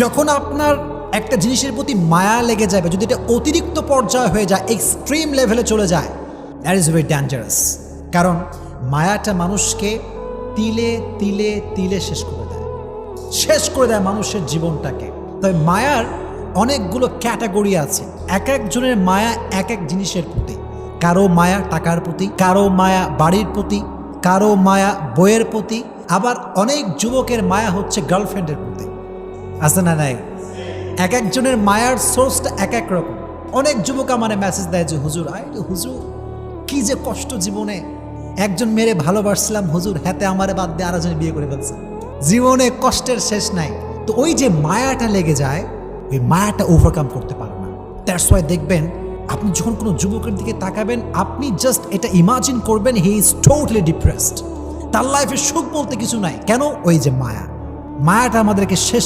যখন আপনার একটা জিনিসের প্রতি মায়া লেগে যাবে, যদি এটা অতিরিক্ত পর্যায়ে হয়ে যায়, এক্সট্রিম লেভেলে চলে যায়, দ্যাট ইজ ভেরি ডেঞ্জারাস। কারণ মায়াটা মানুষকে তিলে তিলে তিলে শেষ করে দেয় মানুষের জীবনটাকে। তবে মায়ার অনেকগুলো ক্যাটাগরি আছে। এক একজনের মায়া এক এক জিনিসের প্রতি। কারো মায়া টাকার প্রতি, কারো মায়া বাড়ির প্রতি, কারো মায়া বইয়ের প্রতি, আবার অনেক যুবকের মায়া হচ্ছে গার্লফ্রেন্ডের প্রতি। আছে না নাই? এক একজনের মায়ার সোর্সটা এক এক রকম। অনেক যুবক আমারে মেসেজ দেয় যে হুজুর, হুজুর কি যে কষ্ট জীবনে, একজন মেরে ভালোবাসছিলাম হুজুর, হাতে আমারে বাদ দিয়ে আরেকজন বিয়ে করে ফেলছে, জীবনে কষ্টের শেষ নাই। তো ওই যে মায়াটা লেগে যায়, ওই মায়াটা ওভারকাম করতে পারে না। দ্যাটস ওয়াই দেখবেন আপনি যখন কোনো যুবকের দিকে তাকাবেন, আপনি জাস্ট এটা ইমাজিন করবেন হি ইজ টোটালি ডিপ্রেসড, তার লাইফে সুখ বলতে কিছু নাই। কেন? ওই যে মায়াটা আমাদেরকে শেষ